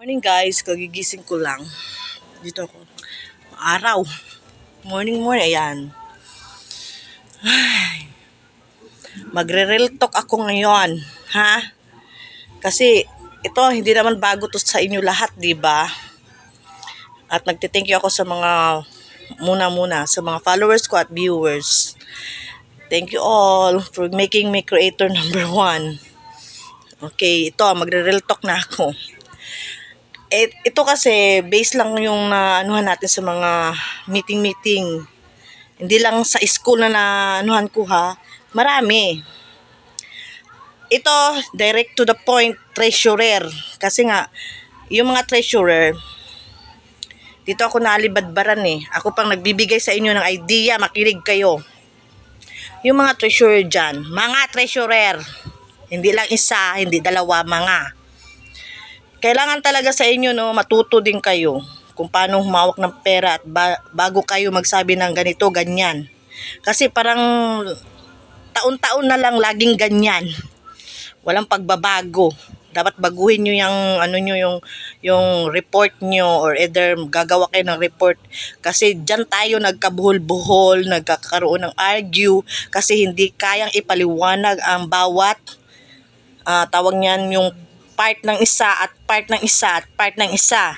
Morning guys, kagigising ko lang. Dito ako. Araw. Morning, ayan. Magre-real talk ako ngayon, ha? Kasi ito hindi naman bago to sa inyo lahat, 'di ba? At nagte-thank you ako sa mga muna sa mga followers ko at viewers. Thank you all for making me creator number 1. Okay, ito magre-real talk na ako. Ito kasi base lang yung anuhan natin sa mga meeting. Hindi lang sa school na anuhan ko ha. Marami. Ito direct to the point, treasurer. Kasi nga yung mga treasurer dito ako nalibadbaran eh. Ako pang nagbibigay sa inyo ng idea, makinig kayo. Yung mga treasurer dyan, mga treasurer. Hindi lang isa, hindi dalawa, mga. Kailangan talaga sa inyo no, matuto din kayo kung paano humawak ng pera at bago kayo magsabi ng ganito, ganyan. Kasi parang taon-taon na lang laging ganyan. Walang pagbabago. Dapat baguhin nyo yung report nyo or either gagawa kayo ng report. Kasi dyan tayo nagkabuhol-buhol, nagkakaroon ng argue kasi hindi kayang ipaliwanag ang bawat tawag niyan yung part ng isa at part ng isa at part ng isa.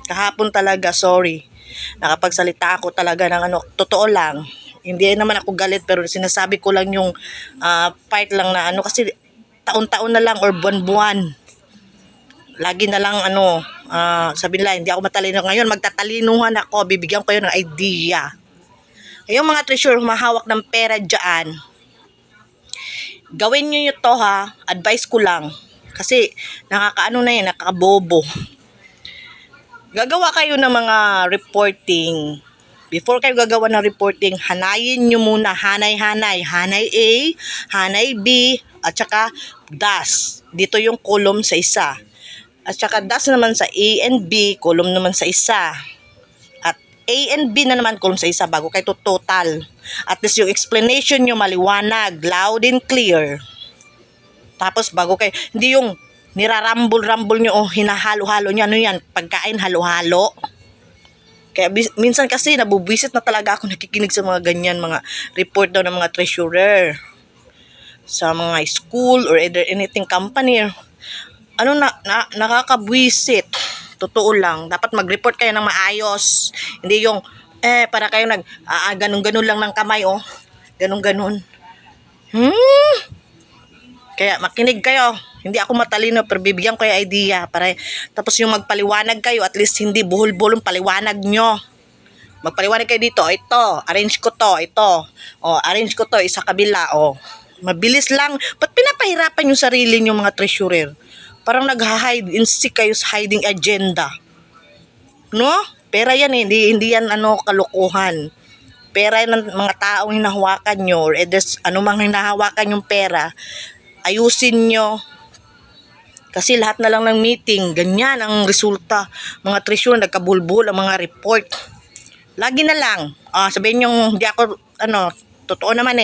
Kahapon talaga, sorry. Nakapagsalita ako talaga ng totoo lang. Hindi naman ako galit pero sinasabi ko lang yung part lang na kasi taon-taon na lang or buwan-buwan. Lagi na lang sabi nila hindi ako matalino ngayon, magtatalinuhan ako, bibigyan ko kayo ng idea. Yung mga treasurer humahawak ng pera diyan. Gawin niyo ito ha, advice ko lang. Kasi nakakabobo. Gagawa kayo ng mga reporting. Before kayo gagawa ng reporting, hanayin nyo muna, hanay-hanay. Hanay A, hanay B, at saka DAS. Dito yung column sa isa. At saka DAS naman sa A and B, column naman sa isa. At A and B na naman column sa isa bago kayo total. At least yung explanation nyo maliwanag, loud and clear. Tapos bago kayo, hindi yung nirarambol-rambol nyo o hinahalo-halo nyo. Ano yan? Pagkain halo-halo. Kaya minsan kasi nabubwisit na talaga ako nakikinig sa mga ganyan, mga report daw ng mga treasurer sa mga school or either anything company. Nakakabwisit. Totoo lang. Dapat mag-report kayo ng maayos. Hindi yung, para kayo ganun-ganun lang ng kamay, Ganun-ganun. Kaya makinig kayo. Hindi ako matalino pero bibigyan ko yung idea para tapos yung magpaliwanag kayo at least hindi buhol-buhol paliwanag nyo. Magpaliwanag kayo dito, ito, arrange ko to, ito. Arrange ko to isa kabila, Mabilis lang. Ba't pinapahirapan yung sarili nyo mga treasurer? Parang nag-hide and seek kayo sa hiding agenda. No? Pera yan hindi yan kalokohan. Pera yan ng mga taong hinahawakan nyo or anumang hinahawakan yung pera, ayusin nyo. Kasi lahat na lang ng meeting, ganyan ang resulta. Mga treasurer, nagkabulbul ang mga report. Lagi na lang. Sabihin nyo, hindi ako, totoo naman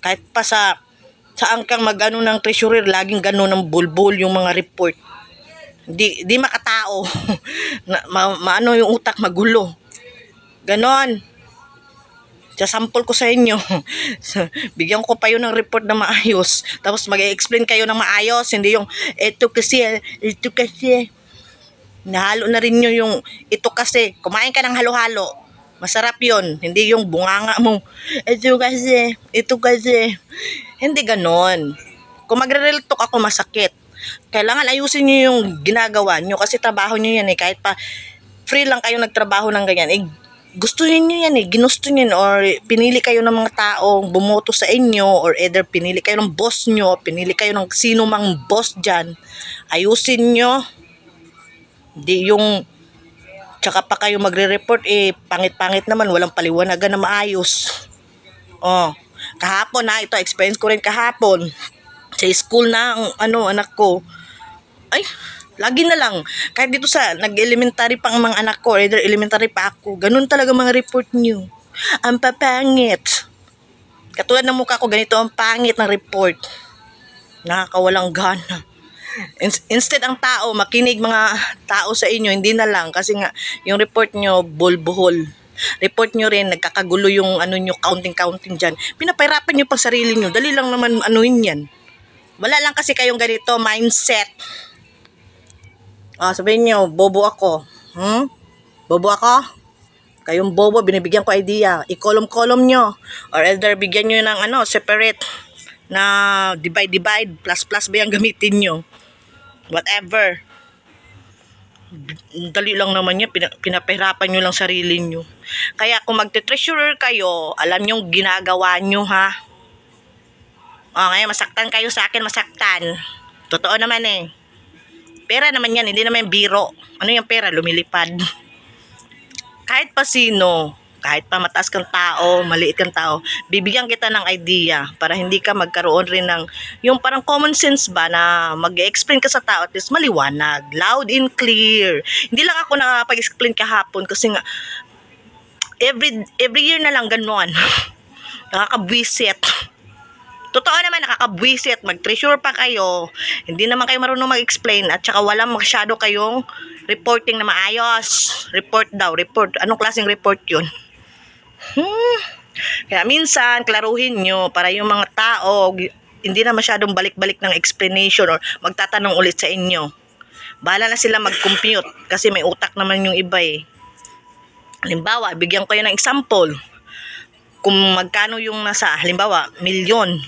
Kahit pa saan kang ng treasurer, laging ganun ang bulbul yung mga report. Di makatao. Maano yung utak, magulo. Ganon. Sample ko sa inyo. Bigyan ko pa yun ng report na maayos. Tapos mag-explain kayo ng maayos. Hindi yung, ito kasi. Nahalo na rin nyo yung, ito kasi. Kumain ka ng halo-halo. Masarap yun. Hindi yung bunganga mo. Ito kasi. Hindi ganon. Kung magre-real talk ako, masakit. Kailangan ayusin nyo yung ginagawa nyo. Kasi trabaho nyo yan Kahit pa free lang kayo nagtrabaho ng ganyan. Gusto niyo yan ginusto niyo yan or pinili kayo ng mga taong bumoto sa inyo or either pinili kayo ng boss nyo, pinili kayo ng sino mang boss dyan, ayusin nyo. Di yung tsaka pa kayo magre-report pangit-pangit naman, walang paliwanagan na maayos. Kahapon ito experience ko rin kahapon sa school na anak ko. Lagi na lang. Kahit dito sa nag-elementary pa ang mga anak ko, either elementary pa ako, ganun talaga mga report nyo. Ang papangit. Katulad ng mukha ko, ganito ang pangit ng report. Nakakawalang gana. Instead ang tao, makinig mga tao sa inyo, hindi na lang. Kasi nga, yung report nyo, bulbuhol. Report nyo rin, nagkakagulo yung ano nyo, counting dyan. Pinapahirapan nyo pang sarili nyo. Dali lang naman anuin yan. Wala lang kasi kayong ganito, mindset. Sabihin nyo, bobo ako. Bobo ako? Kayong bobo, binibigyan ko idea. I-column nyo. Or either bigyan nyo ng separate na divide, plus ba yung gamitin nyo. Whatever. Dali lang naman yan, pinapahirapan nyo lang sarili nyo. Kaya kung magte-treasurer kayo, alam nyo ginagawa nyo, ha? Ngayon masaktan kayo sa akin, masaktan. Totoo naman eh. Pera naman yan, hindi naman yung biro. Ano yung pera? Lumilipad. Kahit pa sino, kahit pa mataas kang tao, maliit kang tao, bibigyan kita ng idea para hindi ka magkaroon rin ng yung parang common sense ba na mag-explain ka sa tao at least maliwanag, loud and clear. Hindi lang ako nakapag-explain kahapon kasi nga every year na lang gano'n. Nakakabwisit. Totoo naman, nakakabwisit. Mag-treasure pa kayo. Hindi naman kayo marunong mag-explain at saka wala masyado kayong reporting na maayos. Report daw, report. Anong klaseng report yun? Kaya minsan, klaruhin nyo para yung mga tao hindi na masyadong balik-balik ng explanation or magtatanong ulit sa inyo. Bahala na sila mag-compute kasi may utak naman yung iba eh. Halimbawa, bigyan ko yun ng example. Kung magkano yung nasa, halimbawa, milyon,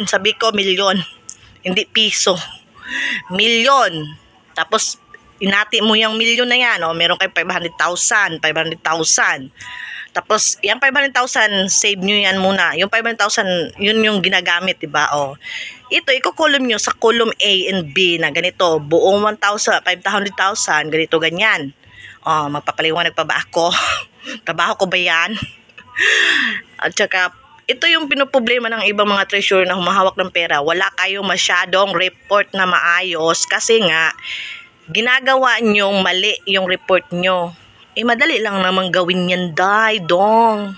sabi ko milyon, hindi piso. Milyon. Tapos, inati mo yung milyon na yan, meron kayo 500,000. Tapos, yung 500,000, save nyo yan muna. Yung 500,000, yun yung ginagamit, diba? Ito, i-column nyo sa column A and B na ganito. Buong 1,000, 500,000, ganito, ganyan. Magpapaliwanag pa ba ako? Trabaho ko ba yan? At saka, ito yung pinoproblema ng ibang mga treasurer na humahawak ng pera. Wala kayong masyadong report na maayos kasi nga, ginagawa nyong mali yung report nyo. Madali lang naman gawin yan, dong.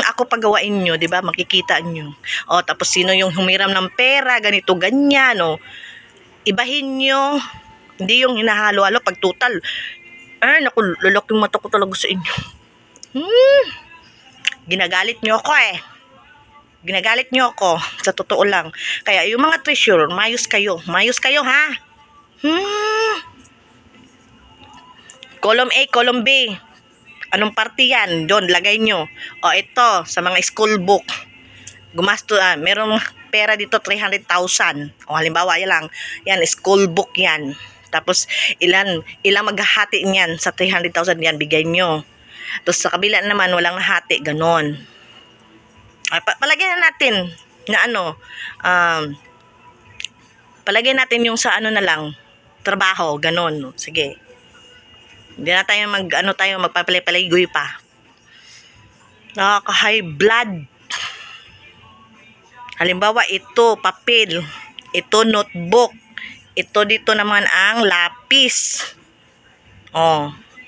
Ako pagawain nyo, di ba? Makikita nyo. Tapos sino yung humiram ng pera, ganito, ganyan, Ibahin nyo. Hindi yung hinahalo-halo pag total. Naku, lalaking mata ko talaga sa inyo. Ginagalit nyo ako eh. Ginagalit nyo ako. Sa totoo lang. Kaya yung mga treasurer, mayos kayo. Mayos kayo, ha? Column A, column B. Anong party yan? Doon, lagay nyo. Ito, sa mga school book. Gumasto, merong pera dito, 300,000. Halimbawa, yan lang. Yan, school book yan. Tapos, ilang maghahati niyan sa 300,000 yan, bigay nyo. Tapos, sa kabila naman, walang nahati, ganon. Palagyan natin na palagyan natin yung sa na lang, trabaho, ganon. Sige. Hindi na tayo magpapalay-palagoy pa. Nakaka-high blood. Halimbawa, ito, papel. Ito, notebook. Ito dito naman ang lapis.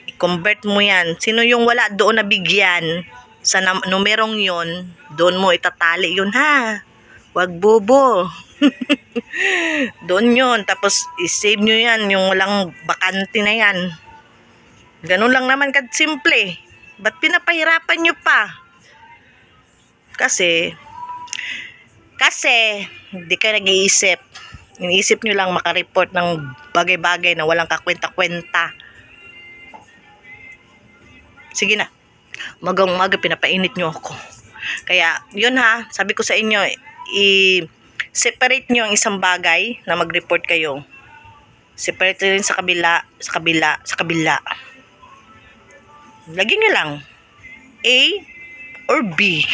I-convert mo yan. Sino yung wala doon na bigyan sa numerong yon, doon mo itatali yun, ha? Wag bobo. Doon yun. Tapos, i-save nyo yan. Yung walang bakante na yan. Ganun lang naman simple. Ba't pinapahirapan nyo pa? Kasi, hindi kayo nag-iisip. Iniisip nyo lang makareport ng bagay-bagay na walang kakwenta-kwenta. Sige na. Magang-maga pinapainit nyo ako. Kaya, yun ha. Sabi ko sa inyo, i-separate nyo ang isang bagay na mag-report kayo. Separate rin sa kabila. Lagyan nyo lang A or B.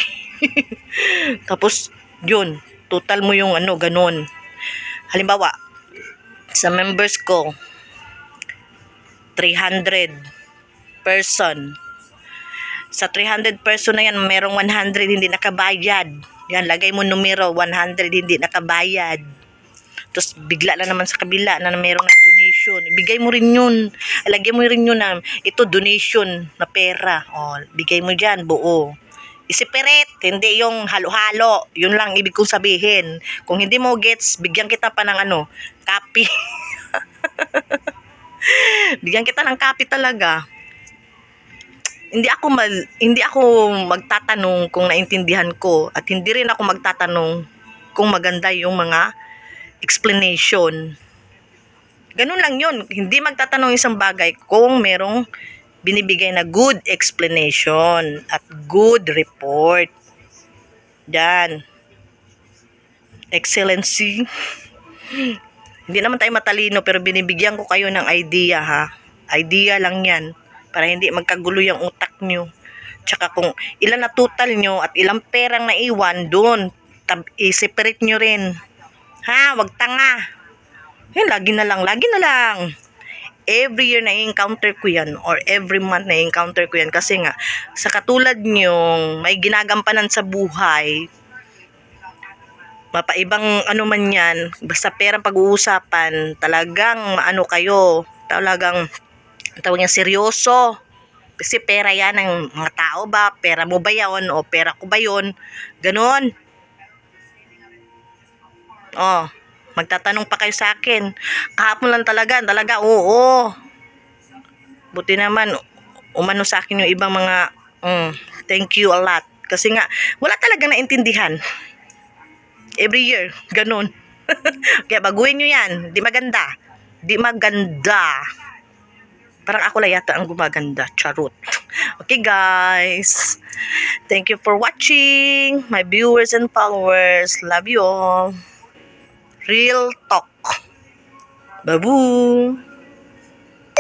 Tapos yun, total mo yung ganon. Halimbawa, sa members ko 300 person. Sa 300 person na yan, merong 100 hindi nakabayad. Yan, lagay mo numero 100 hindi nakabayad. Tapos bigla na naman sa kabila na merong donation. Bigay mo rin yun. Lagyan mo rin yun na ito donation na pera. Bigay mo dyan, buo. Isipirit, hindi yung halo-halo. Yun lang ibig kong sabihin. Kung hindi mo gets, bigyan kita pa ng copy. Bigyan kita ng copy talaga. Hindi ako magtatanong kung naintindihan ko at hindi rin ako magtatanong kung maganda yung mga explanation. Ganun lang yun. Hindi magtatanong isang bagay kung merong binibigay na good explanation at good report. Yan. Excellency. Hindi naman tayo matalino pero binibigyan ko kayo ng idea ha. Idea lang yan. Para hindi magkagulo yung utak nyo. Tsaka kung ilan na total nyo at ilang perang naiwan doon, i-separate nyo rin. Ha? Wag tanga. Yan, lagi na lang. Every year na-encounter ko yan or every month na-encounter ko yan kasi nga sa katulad nyong may ginagampanan sa buhay, mapaibang man yan, basta perang pag-uusapan, talagang kayo, talagang tawag niya seryoso. Kasi pera yan ng mga tao ba? Pera mo ba yan? O pera ko ba yun? Ganon. Oh, magtatanong pa kayo sa akin. Kahapon lang talaga, oo. Buti naman, umano sa akin yung ibang mga, thank you a lot. Kasi nga, wala talagang naintindihan. Every year, ganun. Kaya baguhin nyo yan. Di maganda. Parang ako lang yata ang gumaganda. Charot. Okay guys. Thank you for watching. My viewers and followers. Love you all. Real talk. Babu.